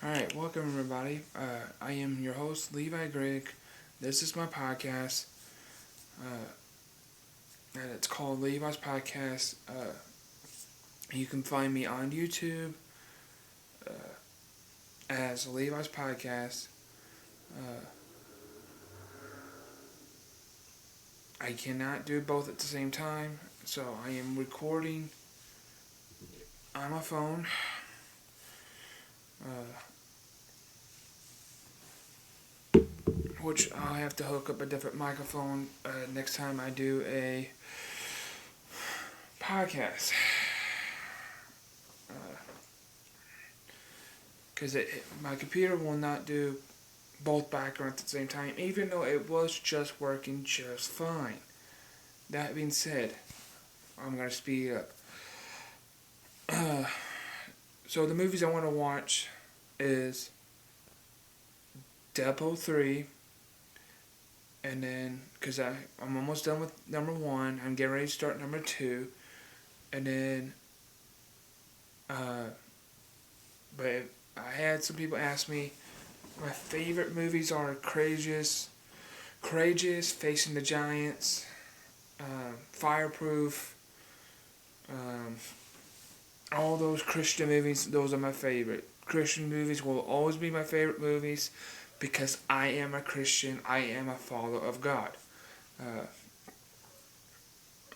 Alright, welcome everybody. I am your host, Levi Greg. This is my podcast, and it's called Levi's Podcast. You can find me on YouTube uh, as Levi's Podcast. Uh, I cannot do both at the same time, so I am recording on my phone. Uh, which I'll have to hook up a different microphone next time I do a podcast. Because my computer will not do both backgrounds at the same time, even though it was just working just fine. That being said, I'm going to speed up. So the movies I want to watch is Deadpool 3, and then, because I'm almost done with number 1, I'm getting ready to start number 2, and then, but I had some people ask me, my favorite movies are Courageous, Facing the Giants, Fireproof, all those Christian movies, those are my favorite. Christian movies will always be my favorite movies because I am a Christian, I am a follower of God.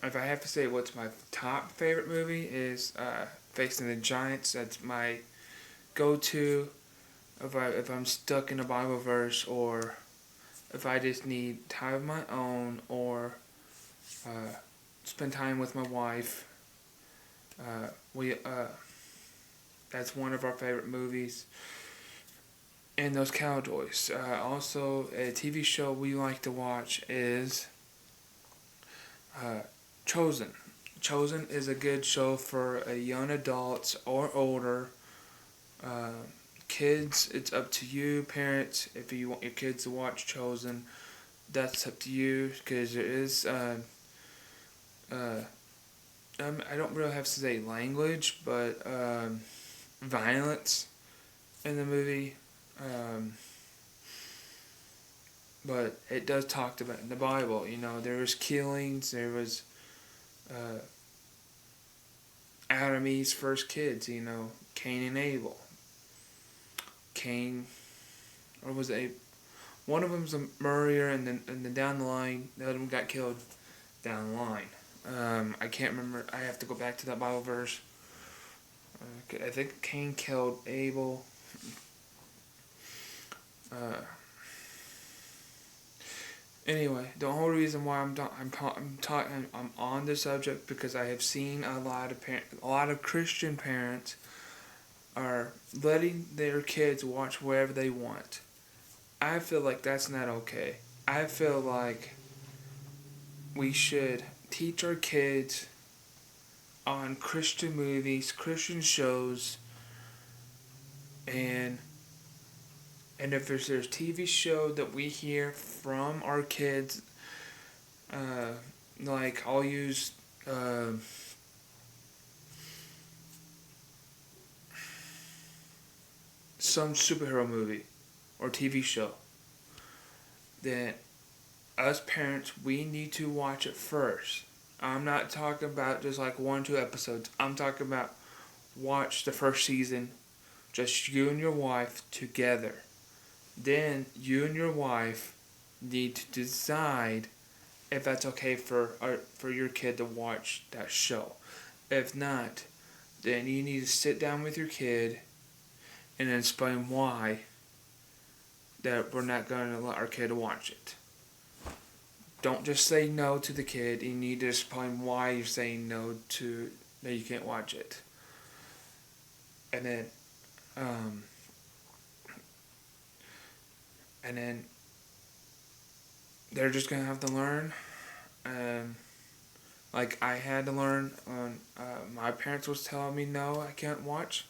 If I have to say what's my top favorite movie is Facing the Giants. That's my go-to if I'm stuck in a Bible verse, or if I just need time of my own, or spend time with my wife. That's one of our favorite movies. And those Cowboys. Also, a TV show we like to watch is Chosen. Chosen is a good show for young adults or older. Kids, it's up to you, parents. If you want your kids to watch Chosen, that's up to you, because there is I don't really have to say language, but violence in the movie. But it does talk about in the Bible. There was killings. There was Adam and Eve's first kids. Cain and Abel. Cain, or was it one of them's a murderer, and then down the line, the other one got killed down the line. I can't remember. I have to go back to that Bible verse. I think Cain killed Abel. Anyway, the whole reason why I'm on this subject, because I have seen a lot of Christian parents are letting their kids watch wherever they want. I feel like that's not okay. I feel like we should teach our kids on Christian movies, Christian shows, and if there's a TV show that we hear from our kids, like I'll use some superhero movie or TV show, then us parents, we need to watch it first. I'm not talking about just like 1 or 2 episodes. I'm talking about watch the first season, just you and your wife together. Then you and your wife need to decide if that's okay for your kid to watch that show. If not, then you need to sit down with your kid and explain why that we're not going to let our kid watch it. Don't just say no to the kid. You need to explain why you're saying no to that you can't watch it. And then they're just gonna have to learn. Like I had to learn. My parents was telling me no, I can't watch.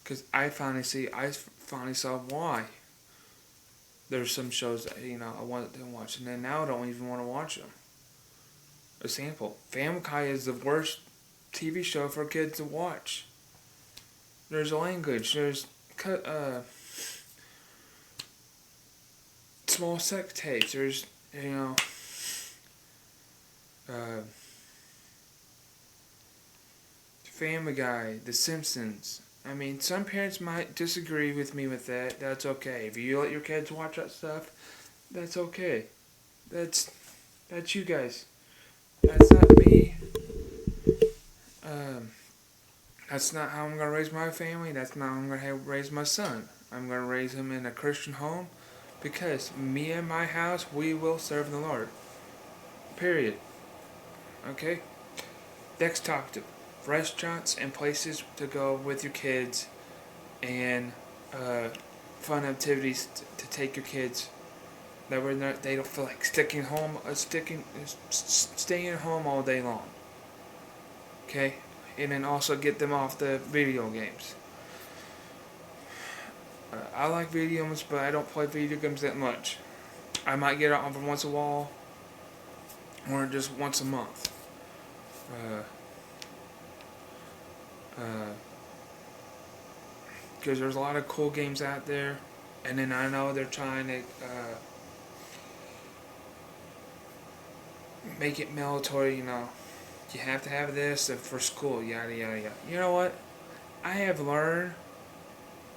Cause I finally saw why. There's some shows that I wanted to watch, and then now I don't even want to watch them. Example: Family Guy is the worst TV show for kids to watch. There's language. There's small sex tapes. There's, uh, Family Guy, The Simpsons. I mean, some parents might disagree with me with that. That's okay. If you let your kids watch that stuff, that's okay. That's that's you guys. That's not me. Um, that's not how I'm gonna raise my family. That's not how I'm gonna raise my son. I'm gonna raise him in a Christian home, because me and my house, we will serve the Lord. Period. Okay. Next topic: restaurants and places to go with your kids, and uh, fun activities to take your kids. That way they don't feel like staying at home all day long. Okay, and then also get them off the video games. I like video games, but I don't play video games that much. I might get it on for once a while, or just once a month. Because there's a lot of cool games out there, and then I know they're trying to make it military. You have to have this for school, yada yada yada. You know what? I have learned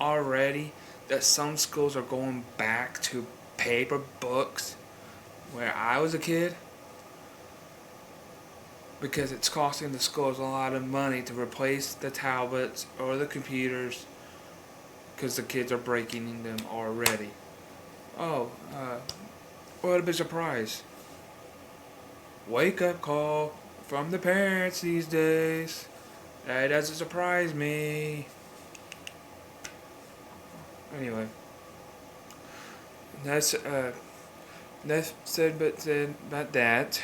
already that some schools are going back to paper books where I was a kid, because it's costing the schools a lot of money to replace the tablets or the computers, because the kids are breaking them already. Oh, what a big surprise. Wake up call from the parents these days. That doesn't surprise me. Anyway, that's said about that.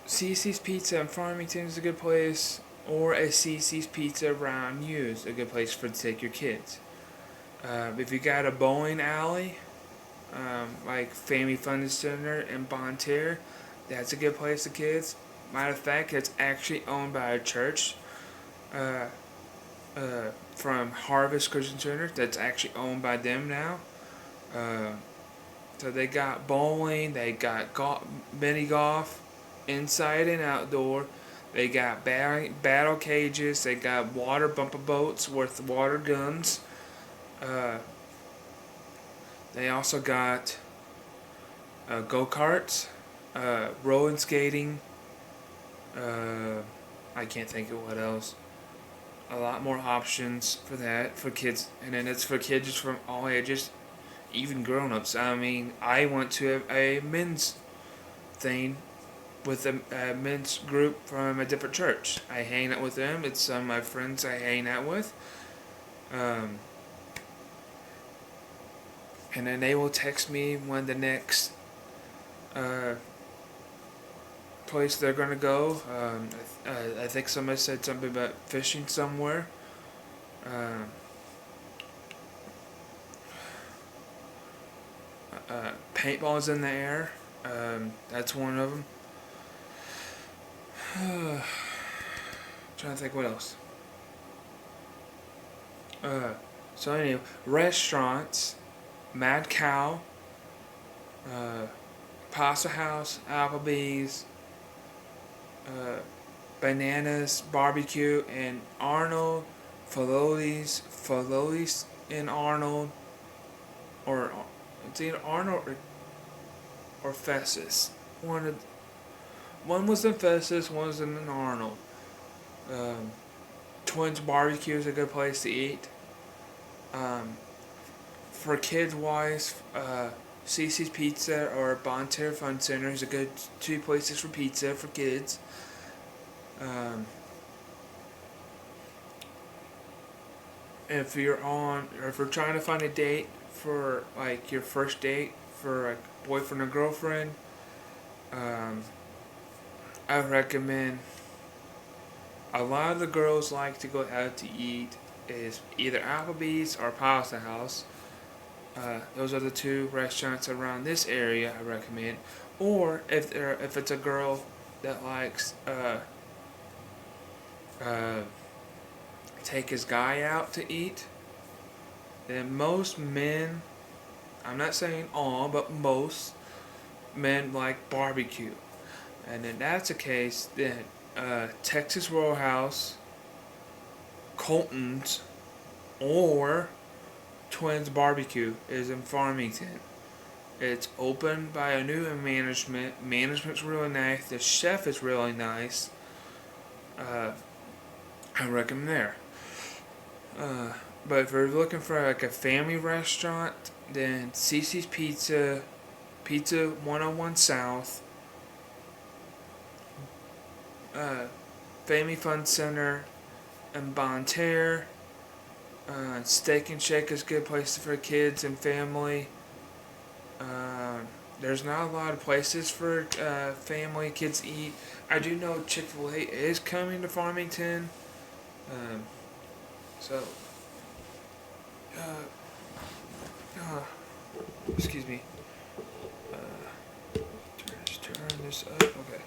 CC's Pizza in Farmington is a good place, or a CC's Pizza around you is a good place to take your kids. If you got a bowling alley, like Family Fun Center in Bonne Terre, that's a good place for kids. Matter of fact, it's actually owned by a church from Harvest Christian Center. That's actually owned by them now. So they got bowling, they got mini golf, inside and outdoor. They got battle cages, they got water bumper boats with water guns. They also got go-karts, roller skating. I can't think of what else. A lot more options for that for kids, and then it's for kids from all ages, even grown-ups. I mean, I went to a men's thing with a men's group from a different church. I hang out with them. It's some of my friends I hang out with. And then they will text me when the next place they're gonna go. I think somebody said something about fishing somewhere. Paintball's in the air. That's one of them. Trying to think what else. So anyway, restaurants, Mad Cow, Pasta House, Applebee's, Bananas Barbecue, and Arnold, Filoli's in Arnold, or it's either Arnold or Festus. One was in Festus, one was in Arnold. Twins Barbecue is a good place to eat. For kids wise, CC's Pizza or Bonne Terre Fun Center is a good two places for pizza for kids. If you're trying to find a date for like your first date for a boyfriend or girlfriend, I would recommend. A lot of the girls like to go out to eat is either Applebee's or Pasta House. Those are the two restaurants around this area I recommend. Or if it's a girl that likes uh, take his guy out to eat, then most men, I'm not saying all, but most men like barbecue. And if that's the case, then Texas Roadhouse, Colton's, or Twins Barbecue is in Farmington. It's opened by a new management. Management's really nice. The chef is really nice. Uh, I recommend there. But if you're looking for like a family restaurant, then Cece's Pizza, Pizza 101 South, uh, Family Fun Center, and Bon Terre. Steak and Shake is a good place for kids and family. There's not a lot of places for family kids to eat. I do know Chick-fil-A is coming to Farmington. Um, so, uh, uh, excuse me. Turn this up. Okay.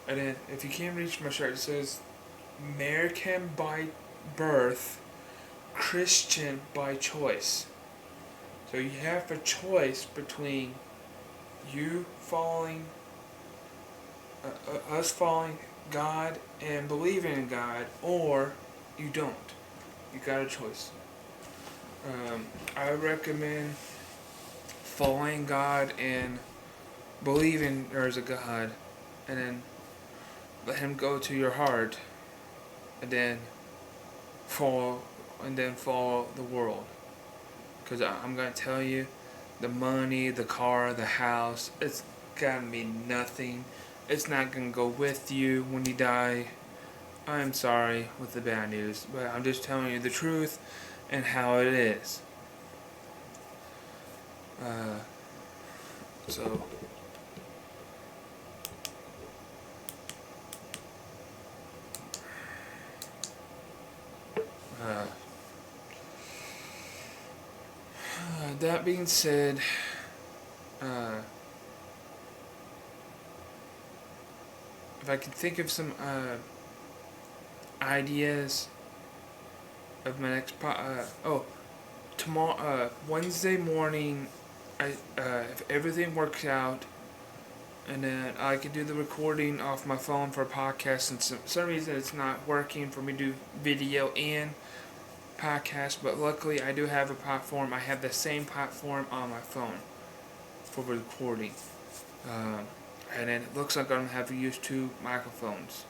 And then, if you can't reach my shirt, it says American by birth, Christian by choice. So you have a choice between you following, us following God and believing in God, or you don't. You got a choice. I recommend following God and believing there's a God, and then let Him go to your heart, and then follow the world. Because I'm gonna tell you, the money, the car, the house, it's gonna be nothing. It's not gonna go with you when you die. I'm sorry with the bad news, but I'm just telling you the truth and how it is. Uh, so. Uh, that being said, uh, if I could think of some ideas of my next tomorrow, Wednesday morning, if everything works out, and then I could do the recording off my phone for a podcast, and some reason it's not working for me to do video and podcast, but luckily I do have a platform. I have the same platform on my phone for recording. And then it looks like I'm going to have to use 2 microphones.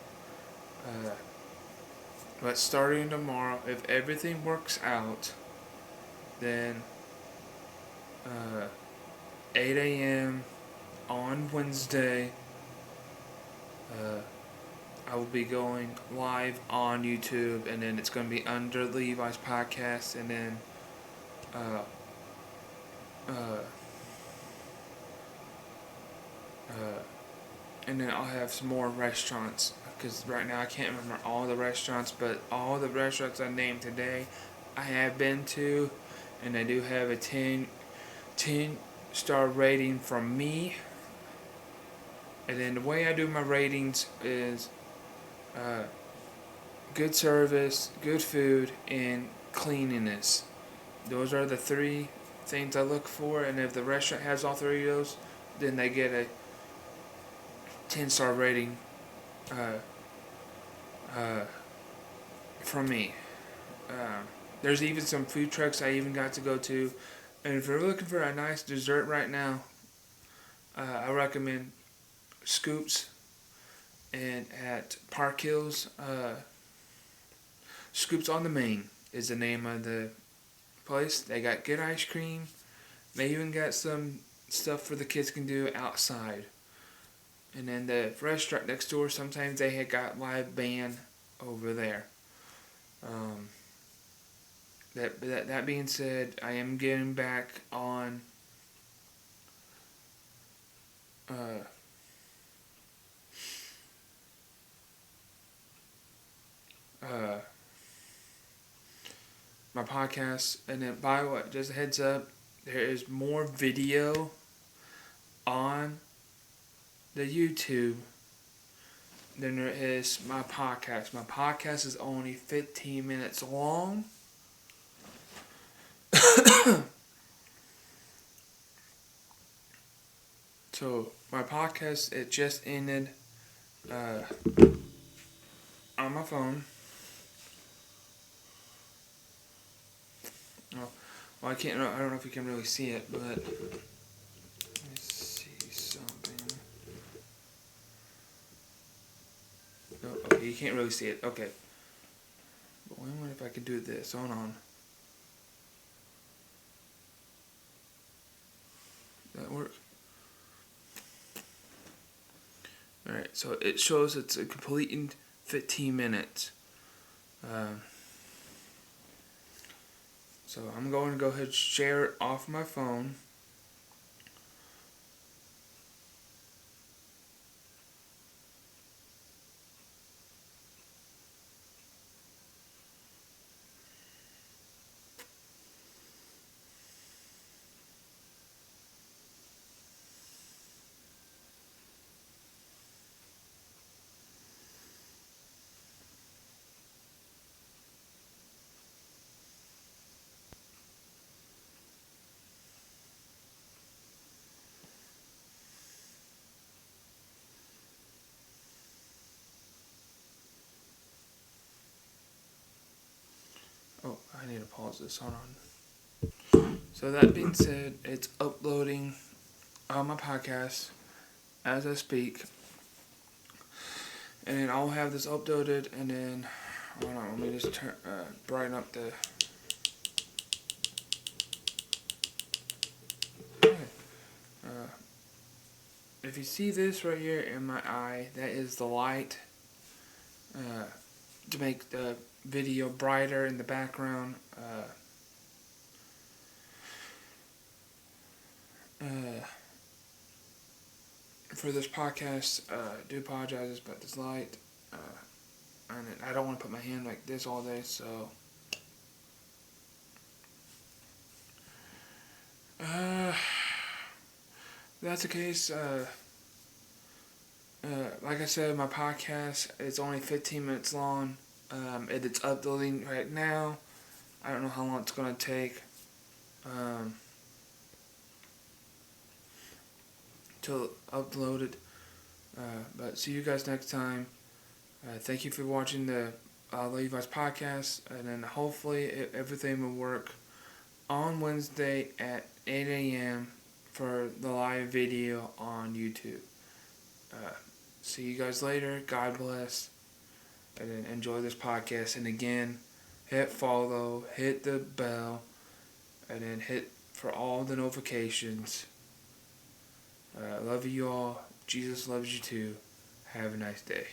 But starting tomorrow, if everything works out, then 8 a.m. on Wednesday, I will be going live on YouTube, and then it's going to be under Levi's podcast, and then uh, and then I'll have some more restaurants, because right now I can't remember all the restaurants, but all the restaurants I named today I have been to, and I do have a 10-star rating from me. And then the way I do my ratings is good service, good food, and cleanliness. Those are the 3 things I look for, and if the restaurant has all 3 of those, then they get a 10-star rating from me. There's even some food trucks I even got to go to, and if you're looking for a nice dessert right now, I recommend Scoops and at Park Hills. Scoops on the Main is the name of the place. They got good ice cream. They even got some stuff for the kids can do outside. And then the restaurant next door, sometimes they had got live band over there. That being said, I am getting back on my podcast, and then by the way, just a heads up, there is more video on the YouTube than there is my podcast. My podcast is only 15 minutes long. So my podcast, it just ended on my phone. Oh, well, I don't know if you can really see it, but let's see something. No, okay, you can't really see it. Okay. But I wonder if I could do this. Hold on. That work? Alright, so it shows it's a complete in 15 minutes. So I'm going to go ahead and share it off my phone. Oh, I need to pause this. Hold on. So that being said, it's uploading on my podcast as I speak. And then I'll have this uploaded, and then, hold on, let me just brighten up the... Okay. If you see this right here in my eye, that is the light to make the video brighter in the background. For this podcast, I do apologize about this light. And I don't want to put my hand like this all day, so... if that's the case, like I said, my podcast is only 15 minutes long. It's uploading right now. I don't know how long it's going to take to upload it. But see you guys next time. Thank you for watching the Levi's podcast. And then hopefully everything will work on Wednesday at 8 a.m. for the live video on YouTube. See you guys later. God bless. And then enjoy this podcast. And again, hit follow, hit the bell, and then hit for all the notifications. Love you all. Jesus loves you too. Have a nice day.